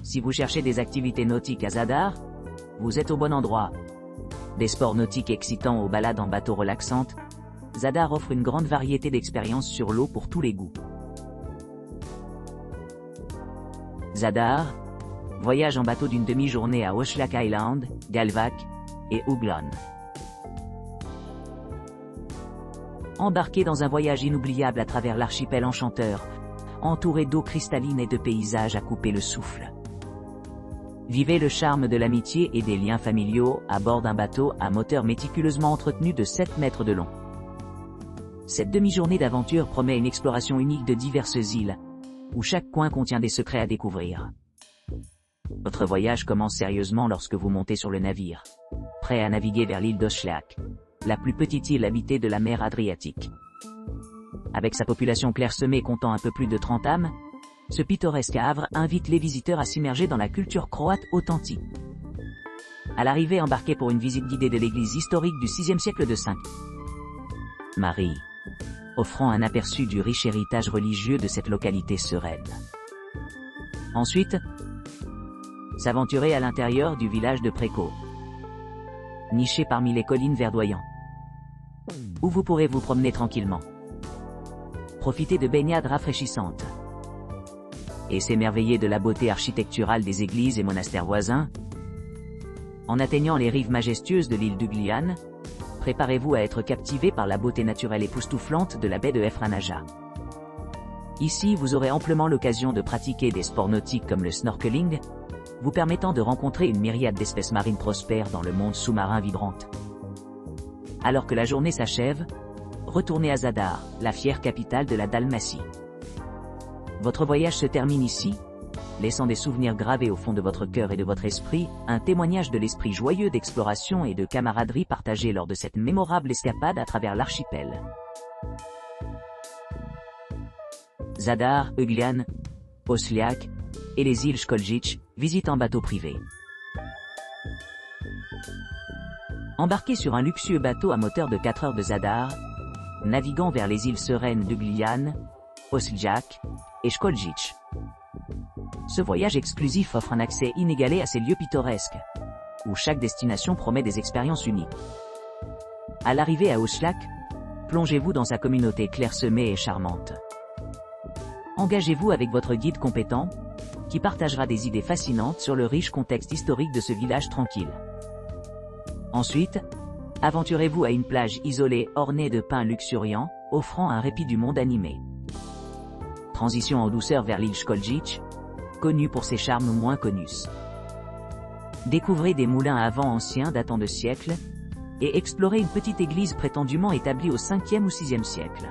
Si vous cherchez des activités nautiques à Zadar, vous êtes au bon endroit. Des sports nautiques excitants aux balades en bateau relaxantes, Zadar offre une grande variété d'expériences sur l'eau pour tous les goûts. Zadar, voyage en bateau d'une demi-journée à Oslak Island, Galvak et Uglan. Embarquez dans un voyage inoubliable à travers l'archipel enchanteur, entouré d'eau cristalline et de paysages à couper le souffle. Vivez le charme de l'amitié et des liens familiaux à bord d'un bateau à moteur méticuleusement entretenu de 7 mètres de long. Cette demi-journée d'aventure promet une exploration unique de diverses îles, où chaque coin contient des secrets à découvrir. Votre voyage commence sérieusement lorsque vous montez sur le navire, prêt à naviguer vers l'île d'Oslak, la plus petite île habitée de la mer Adriatique. Avec sa population clairsemée comptant un peu plus de 30 âmes, ce pittoresque havre invite les visiteurs à s'immerger dans la culture croate authentique. À l'arrivée, embarquez pour une visite guidée de l'église historique du VIe siècle de Sainte Marie, offrant un aperçu du riche héritage religieux de cette localité sereine. Ensuite, s'aventurer à l'intérieur du village de Preko, niché parmi les collines verdoyantes, où vous pourrez vous promener tranquillement, profiter de baignades rafraîchissantes et s'émerveiller de la beauté architecturale des églises et monastères voisins. En atteignant les rives majestueuses de l'île d'Uglian, préparez-vous à être captivé par la beauté naturelle époustouflante de la baie de Efranaja. Ici, vous aurez amplement l'occasion de pratiquer des sports nautiques comme le snorkeling, vous permettant de rencontrer une myriade d'espèces marines prospères dans le monde sous-marin vibrante. Alors que la journée s'achève, retournez à Zadar, la fière capitale de la Dalmatie. Votre voyage se termine ici, laissant des souvenirs gravés au fond de votre cœur et de votre esprit, un témoignage de l'esprit joyeux d'exploration et de camaraderie partagé lors de cette mémorable escapade à travers l'archipel. Zadar, Uglian, Oslak et les îles Skoljic, visite en bateau privé. Embarquez sur un luxueux bateau à moteur de 4 heures de Zadar, naviguant vers les îles sereines d'Uglian, Oslak et Skoljic. Ce voyage exclusif offre un accès inégalé à ces lieux pittoresques, où chaque destination promet des expériences uniques. À l'arrivée à Oslak, plongez-vous dans sa communauté clairsemée et charmante. Engagez-vous avec votre guide compétent, qui partagera des idées fascinantes sur le riche contexte historique de ce village tranquille. Ensuite, aventurez-vous à une plage isolée ornée de pins luxuriants, offrant un répit du monde animé. Transition en douceur vers l'île Skoljic, connue pour ses charmes moins connus. Découvrez des moulins à vent anciens datant de siècles, et explorez une petite église prétendument établie au 5e ou 6e siècle.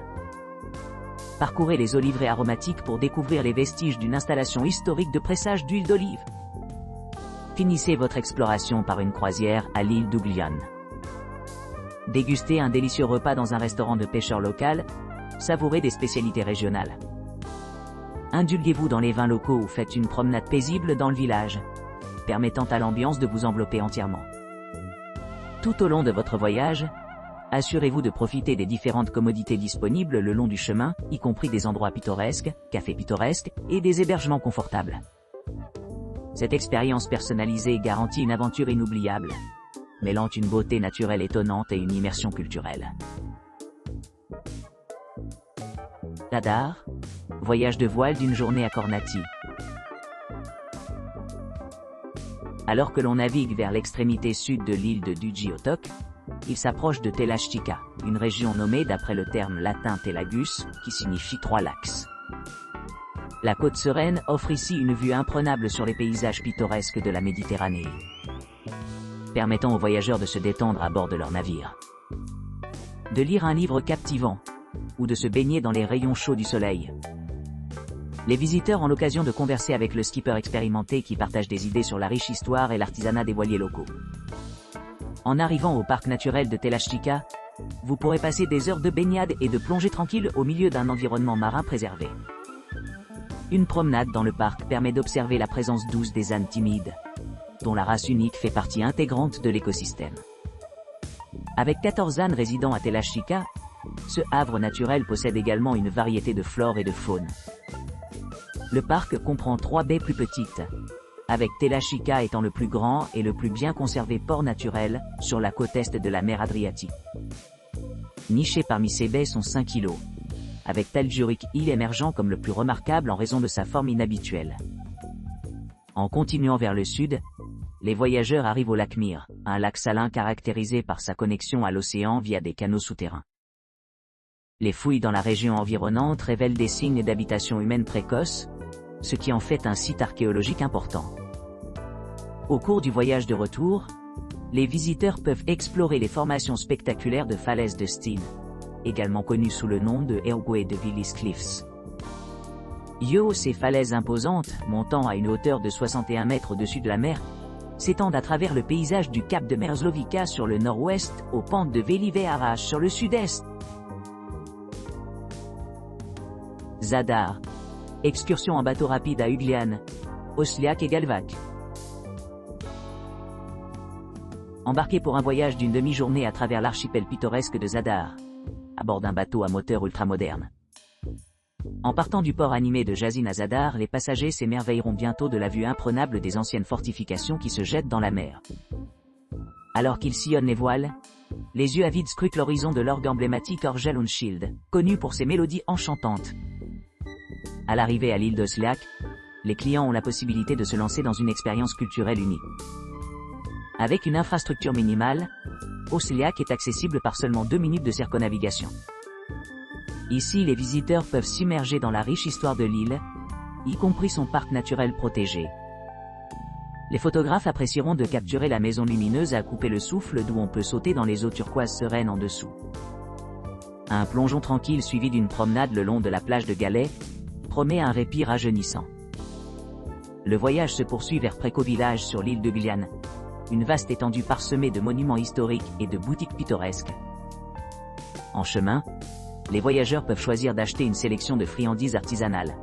Parcourez les oliveraies aromatiques pour découvrir les vestiges d'une installation historique de pressage d'huile d'olive. Finissez votre exploration par une croisière à l'île d'Uglian. Dégustez un délicieux repas dans un restaurant de pêcheurs local, savourez des spécialités régionales. Indulguez-vous dans les vins locaux ou faites une promenade paisible dans le village, permettant à l'ambiance de vous envelopper entièrement. Tout au long de votre voyage, assurez-vous de profiter des différentes commodités disponibles le long du chemin, y compris des endroits pittoresques, cafés pittoresques et des hébergements confortables. Cette expérience personnalisée garantit une aventure inoubliable, mêlant une beauté naturelle étonnante et une immersion culturelle. Zadar, voyage de voile d'une journée à Kornati. Alors que l'on navigue vers l'extrémité sud de l'île de Dujiotok, il s'approche de Telashtika, une région nommée d'après le terme latin Telagus, qui signifie 3 lacs. La côte sereine offre ici une vue imprenable sur les paysages pittoresques de la Méditerranée, permettant aux voyageurs de se détendre à bord de leur navire, de lire un livre captivant, ou de se baigner dans les rayons chauds du soleil. Les visiteurs ont l'occasion de converser avec le skipper expérimenté qui partage des idées sur la riche histoire et l'artisanat des voiliers locaux. En arrivant au parc naturel de Telashtika, vous pourrez passer des heures de baignade et de plongée tranquille au milieu d'un environnement marin préservé. Une promenade dans le parc permet d'observer la présence douce des ânes timides, dont la race unique fait partie intégrante de l'écosystème. Avec 14 ânes résidant à Telashtika, ce havre naturel possède également une variété de flore et de faune. Le parc comprend 3 baies plus petites, avec Tela Chica étant le plus grand et le plus bien conservé port naturel, sur la côte est de la mer Adriatique. Nichés parmi ces baies sont 5 îlots, avec Teljurek île émergeant comme le plus remarquable en raison de sa forme inhabituelle. En continuant vers le sud, les voyageurs arrivent au lac Mir, un lac salin caractérisé par sa connexion à l'océan via des canaux souterrains. Les fouilles dans la région environnante révèlent des signes d'habitation humaine précoce, ce qui en fait un site archéologique important. Au cours du voyage de retour, les visiteurs peuvent explorer les formations spectaculaires de falaises de Steen, également connues sous le nom de Ergway de Willis Cliffs. Ces falaises imposantes, montant à une hauteur de 61 mètres au-dessus de la mer, s'étendent à travers le paysage du cap de Merzlovica sur le nord-ouest, aux pentes de Velive sur le sud-est. Zadar. Excursion en bateau rapide à Uglian, Osliac et Galvac. Embarquez pour un voyage d'une demi-journée à travers l'archipel pittoresque de Zadar, à bord d'un bateau à moteur ultramoderne. En partant du port animé de Jazin à Zadar, les passagers s'émerveilleront bientôt de la vue imprenable des anciennes fortifications qui se jettent dans la mer. Alors qu'ils sillonnent les voiles, les yeux avides scrutent l'horizon de l'orgue emblématique Orgel und Schild, connu pour ses mélodies enchantantes. À l'arrivée à l'île d'Osliac, les clients ont la possibilité de se lancer dans une expérience culturelle unique. Avec une infrastructure minimale, Osliac est accessible par seulement 2 minutes de circonnavigation. Ici, les visiteurs peuvent s'immerger dans la riche histoire de l'île, y compris son parc naturel protégé. Les photographes apprécieront de capturer la maison lumineuse à couper le souffle d'où on peut sauter dans les eaux turquoises sereines en dessous. Un plongeon tranquille suivi d'une promenade le long de la plage de Galets promet un répit rajeunissant. Le voyage se poursuit vers Preco Village sur l'île de Glian, une vaste étendue parsemée de monuments historiques et de boutiques pittoresques. En chemin, les voyageurs peuvent choisir d'acheter une sélection de friandises artisanales,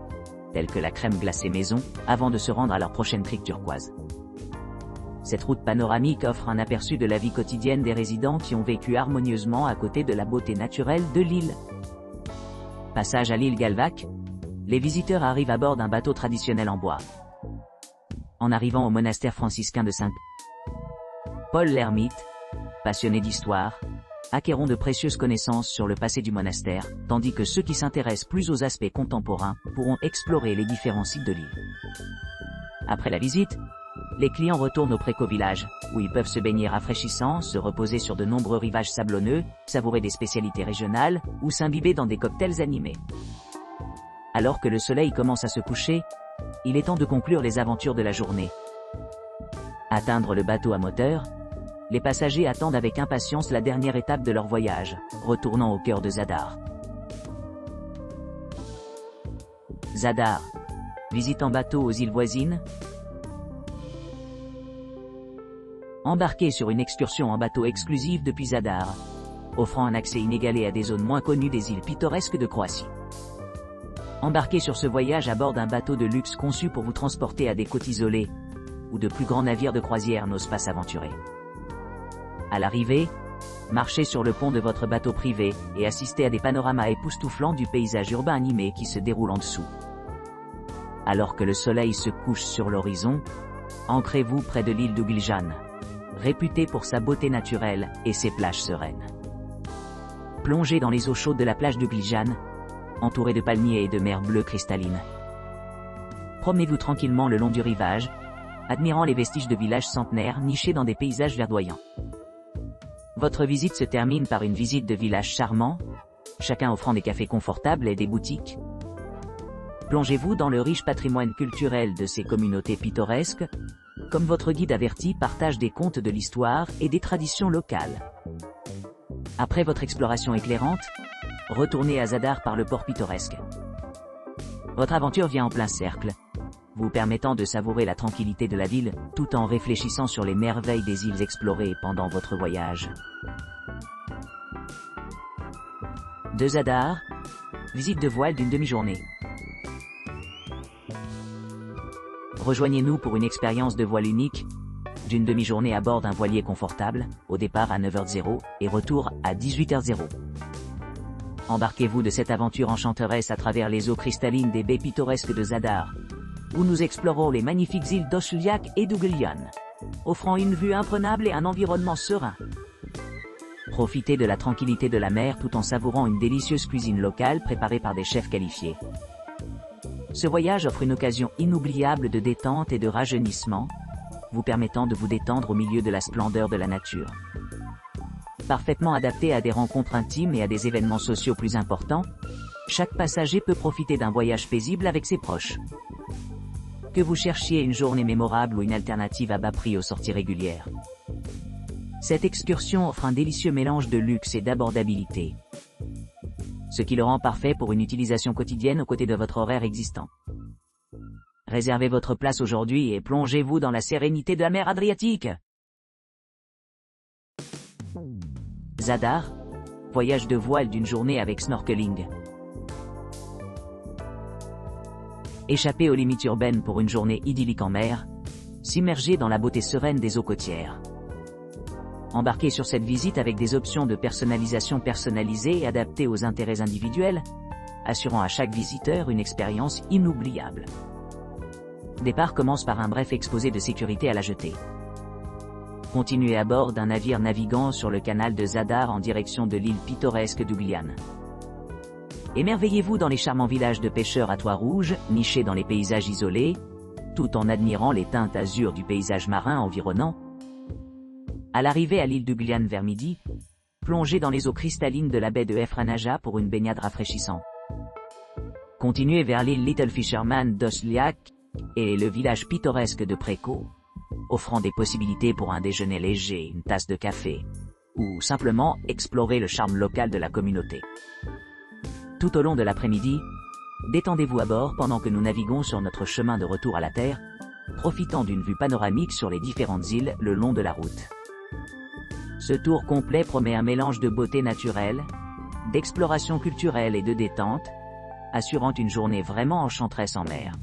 telles que la crème glacée maison, avant de se rendre à leur prochaine crique turquoise. Cette route panoramique offre un aperçu de la vie quotidienne des résidents qui ont vécu harmonieusement à côté de la beauté naturelle de l'île. Passage à l'île Galvac, les visiteurs arrivent à bord d'un bateau traditionnel en bois. En arrivant au monastère franciscain de Saint-Paul l'ermite, passionné d'histoire, acquerront de précieuses connaissances sur le passé du monastère, tandis que ceux qui s'intéressent plus aux aspects contemporains pourront explorer les différents sites de l'île. Après la visite, les clients retournent au Preco Village, où ils peuvent se baigner rafraîchissant, se reposer sur de nombreux rivages sablonneux, savourer des spécialités régionales, ou s'imbiber dans des cocktails animés. Alors que le soleil commence à se coucher, il est temps de conclure les aventures de la journée. Atteindre le bateau à moteur, les passagers attendent avec impatience la dernière étape de leur voyage, retournant au cœur de Zadar. Zadar. Visite en bateau aux îles voisines. Embarquez sur une excursion en bateau exclusive depuis Zadar, offrant un accès inégalé à des zones moins connues des îles pittoresques de Croatie. Embarquez sur ce voyage à bord d'un bateau de luxe conçu pour vous transporter à des côtes isolées, où de plus grands navires de croisière n'osent pas s'aventurer. À l'arrivée, marchez sur le pont de votre bateau privé et assistez à des panoramas époustouflants du paysage urbain animé qui se déroule en dessous. Alors que le soleil se couche sur l'horizon, ancrez-vous près de l'île d'Ugljan, réputée pour sa beauté naturelle et ses plages sereines. Plongez dans les eaux chaudes de la plage d'Ugljan, entourée de palmiers et de mer bleue cristalline. Promenez-vous tranquillement le long du rivage, admirant les vestiges de villages centenaires nichés dans des paysages verdoyants. Votre visite se termine par une visite de villages charmants, chacun offrant des cafés confortables et des boutiques. Plongez-vous dans le riche patrimoine culturel de ces communautés pittoresques, comme votre guide averti partage des contes de l'histoire et des traditions locales. Après votre exploration éclairante, retournez à Zadar par le port pittoresque. Votre aventure vient en plein cercle, vous permettant de savourer la tranquillité de la ville, tout en réfléchissant sur les merveilles des îles explorées pendant votre voyage. De Zadar, visite de voile d'une demi-journée. Rejoignez-nous pour une expérience de voile unique, d'une demi-journée à bord d'un voilier confortable, au départ à 9h00 et retour à 18h00. Embarquez-vous de cette aventure enchanteresse à travers les eaux cristallines des baies pittoresques de Zadar, où nous explorons les magnifiques îles d'Osliak et d'Uglian, offrant une vue imprenable et un environnement serein. Profitez de la tranquillité de la mer tout en savourant une délicieuse cuisine locale préparée par des chefs qualifiés. Ce voyage offre une occasion inoubliable de détente et de rajeunissement, vous permettant de vous détendre au milieu de la splendeur de la nature. Parfaitement adapté à des rencontres intimes et à des événements sociaux plus importants, chaque passager peut profiter d'un voyage paisible avec ses proches. Que vous cherchiez une journée mémorable ou une alternative à bas prix aux sorties régulières, cette excursion offre un délicieux mélange de luxe et d'abordabilité, ce qui le rend parfait pour une utilisation quotidienne aux côtés de votre horaire existant. Réservez votre place aujourd'hui et plongez-vous dans la sérénité de la mer Adriatique. Zadar, voyage de voile d'une journée avec snorkeling. Échappez aux limites urbaines pour une journée idyllique en mer, s'immerger dans la beauté sereine des eaux côtières. Embarquez sur cette visite avec des options de personnalisation personnalisées et adaptées aux intérêts individuels, assurant à chaque visiteur une expérience inoubliable. Départ commence par un bref exposé de sécurité à la jetée. Continuez à bord d'un navire naviguant sur le canal de Zadar en direction de l'île pittoresque d'Uglian. Émerveillez-vous dans les charmants villages de pêcheurs à toit rouge, nichés dans les paysages isolés, tout en admirant les teintes azur du paysage marin environnant. À l'arrivée à l'île d'Uglian vers midi, plongez dans les eaux cristallines de la baie de Efranaja pour une baignade rafraîchissante. Continuez vers l'île Little Fisherman d'Osliak et le village pittoresque de Preko, offrant des possibilités pour un déjeuner léger, une tasse de café, ou simplement explorer le charme local de la communauté. Tout au long de l'après-midi, détendez-vous à bord pendant que nous naviguons sur notre chemin de retour à la Terre, profitant d'une vue panoramique sur les différentes îles le long de la route. Ce tour complet promet un mélange de beauté naturelle, d'exploration culturelle et de détente, assurant une journée vraiment enchanteresse en mer.